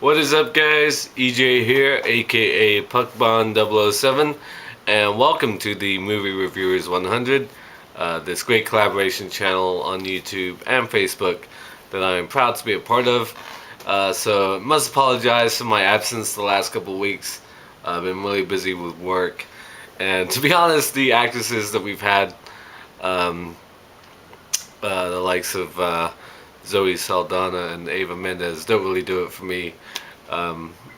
What is up, guys? EJ here, aka Puckbond007, and welcome to the Movie Reviewers 100, this great collaboration channel on YouTube and Facebook that I am proud to be a part of. So, must apologize for my absence the last couple of weeks. I've been really busy with work, and to be honest, the actresses that we've had, um, the likes of Zoe Saldana and Ava Mendes, don't really do it for me.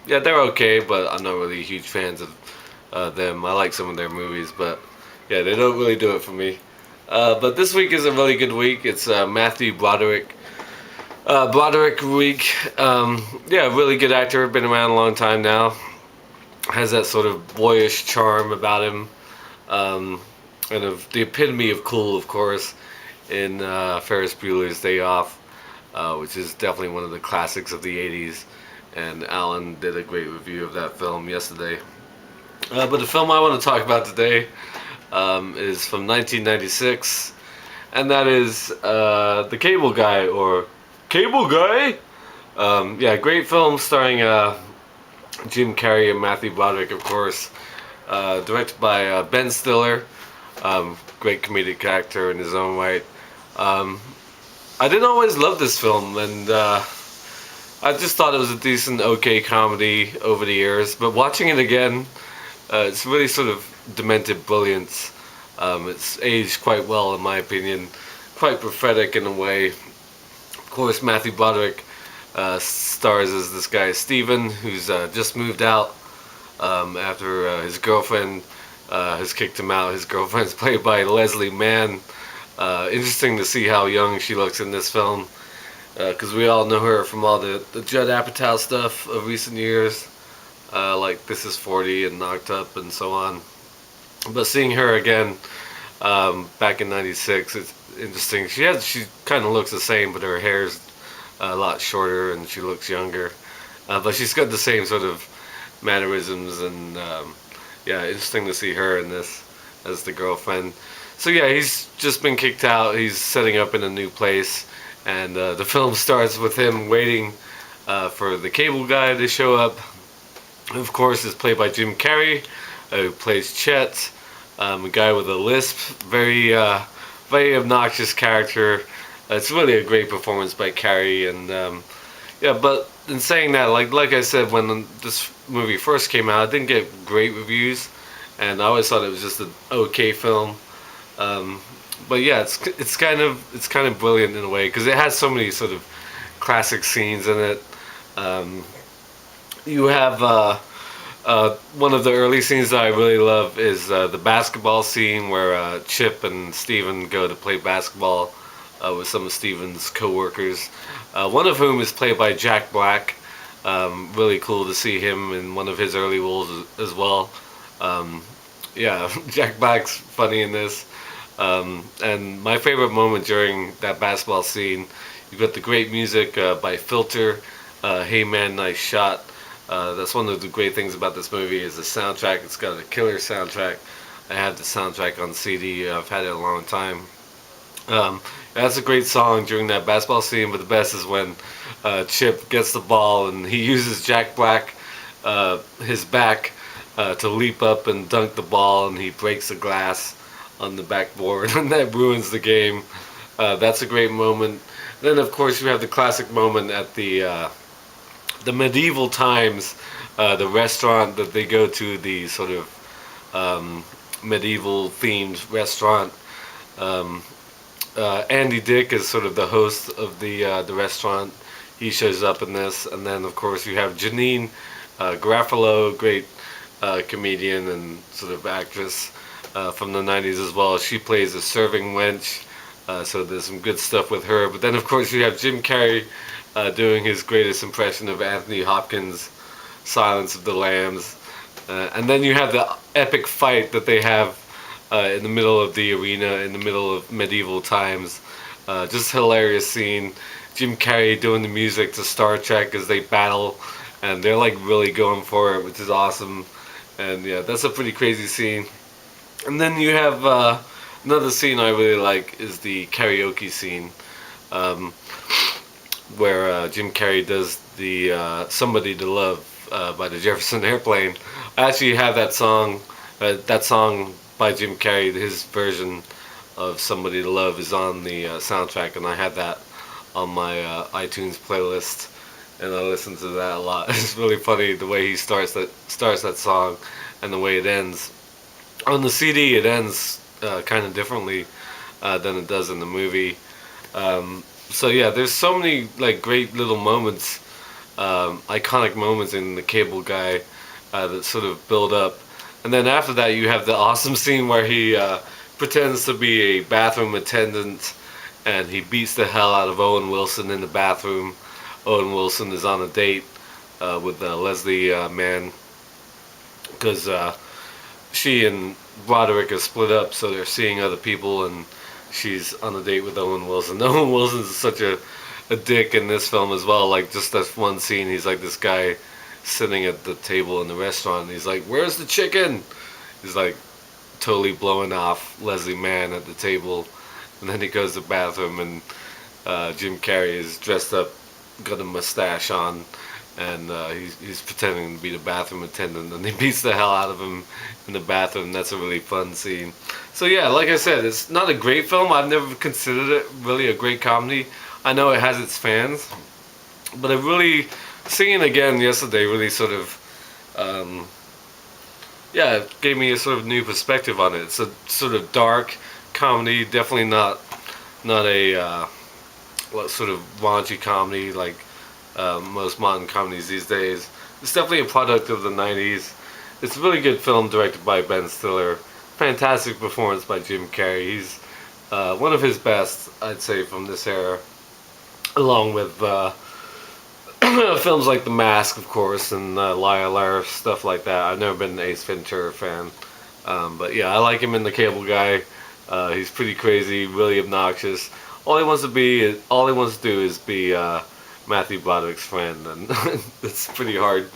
Yeah, they're okay, but I'm not really huge fans of them. I like some of their movies, but yeah, they don't really do it for me. But this week is a really good week. It's Matthew Broderick. Broderick week. Yeah, really good actor. Been around a long time now. Has that sort of boyish charm about him. And of the epitome of cool, of course, in Ferris Bueller's Day Off, which is definitely one of the classics of the 80s. And Alan did a great review of that film yesterday. But the film I want to talk about today is from 1996, and that is The Cable Guy, or Cable Guy. Yeah, great film starring Jim Carrey and Matthew Broderick, of course. Directed by Ben Stiller, great comedic actor in his own right. I didn't always love this film, and I just thought it was a decent, okay comedy over the years. But watching it again, it's really sort of demented brilliance. It's aged quite well, in my opinion. Quite prophetic in a way. Of course, Matthew Broderick stars as this guy, Steven, who's just moved out after his girlfriend has kicked him out. His girlfriend's played by Leslie Mann. Interesting to see how young she looks in this film, because we all know her from all the Judd Apatow stuff of recent years, like This Is 40 and Knocked Up and so on. But seeing her again back in '96, it's interesting. She kind of looks the same, but her hair's a lot shorter and she looks younger. But she's got the same sort of mannerisms, and yeah, interesting to see her in this as the girlfriend. So yeah, he's just been kicked out. He's setting up in a new place. And the film starts with him waiting for the cable guy to show up. Of course, it's played by Jim Carrey, who plays Chet, a guy with a lisp, very obnoxious character. It's really a great performance by Carrey, and yeah. But in saying that, like I said, when this movie first came out, it didn't get great reviews, and I always thought it was just an okay film. But yeah, it's kind of brilliant in a way, because it has so many sort of classic scenes in it. You have one of the early scenes that I really love is the basketball scene where Chip and Steven go to play basketball with some of Steven's co-workers, one of whom is played by Jack Black. Really cool to see him in one of his early roles as well. Yeah, Jack Black's funny in this. And my favorite moment during that basketball scene, you've got the great music by Filter, Hey Man, Nice Shot. That's one of the great things about this movie is the soundtrack. It's got a killer soundtrack. I have the soundtrack on CD. I've had it a long time. That's a great song during that basketball scene, but the best is when Chip gets the ball and he uses Jack Black, his back, to leap up and dunk the ball, and he breaks the glass on the backboard, and that ruins the game. That's a great moment. Then, of course, you have the classic moment at the medieval times, the restaurant that they go to, the sort of medieval themed restaurant. Andy Dick is sort of the host of the restaurant. He shows up in this, and then of course you have Janine Garofalo, great comedian and sort of actress from the 90s as well. She plays a serving wench, so there's some good stuff with her. But then of course you have Jim Carrey doing his greatest impression of Anthony Hopkins' Silence of the Lambs. And then you have the epic fight that they have in the middle of the arena, in the middle of medieval times. Just hilarious scene. Jim Carrey doing the music to Star Trek as they battle, and they're like really going for it, which is awesome. And yeah, that's a pretty crazy scene. And then you have another scene I really like is the karaoke scene. where Jim Carrey does the "Somebody to Love" by the Jefferson Airplane. I actually have that song by Jim Carrey. His version of "Somebody to Love" is on the soundtrack, and I have that on my iTunes playlist, and I listen to that a lot. It's really funny the way he starts that song, and the way it ends. On the CD, it ends kind of differently than it does in the movie. So yeah, there's so many like great little moments, iconic moments in the Cable Guy that sort of build up, and then after that you have the awesome scene where he pretends to be a bathroom attendant, and he beats the hell out of Owen Wilson in the bathroom. Owen Wilson is on a date with Leslie Mann because she and Broderick are split up, so they're seeing other people, and she's on a date with Owen Wilson. Owen Wilson's such a dick in this film as well. Like, just that one scene, he's like this guy sitting at the table in the restaurant, and he's like, "Where's the chicken?" He's like totally blowing off Leslie Mann at the table, and then he goes to the bathroom, and Jim Carrey is dressed up, got a mustache on, and he's pretending to be the bathroom attendant, and he beats the hell out of him in the bathroom. That's a really fun scene. So yeah, like I said, it's not a great film. I've never considered it really a great comedy. I know it has its fans, but it really, seeing it again yesterday really sort of, yeah, it gave me a sort of new perspective on it. It's a sort of dark comedy, definitely not a sort of raunchy comedy like most modern comedies these days. It's definitely a product of the 90s. It's a really good film directed by Ben Stiller. Fantastic performance by Jim Carrey. He's one of his best, I'd say, from this era. Along with films like The Mask, of course, and Liar Liar, stuff like that. I've never been an Ace Ventura fan. But yeah, I like him in The Cable Guy. He's pretty crazy, really obnoxious. All he wants to do is be Matthew Broderick's friend, and it's pretty hard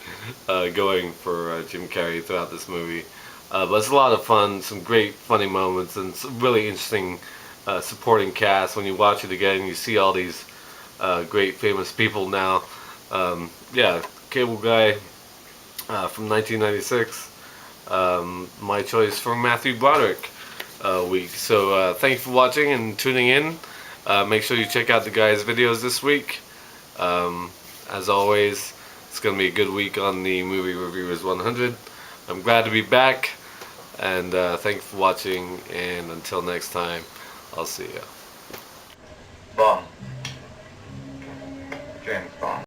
going for Jim Carrey throughout this movie. But it's a lot of fun, some great funny moments, and some really interesting supporting cast. When you watch it again, you see all these great famous people now. Yeah, Cable Guy from 1996. My choice for Matthew Broderick week. So thank you for watching and tuning in. Make sure you check out the guy's videos this week. As always, it's going to be a good week on the Movie Reviewers 100. I'm glad to be back, and thanks for watching, and until next time, I'll see ya. Bond. James Bond.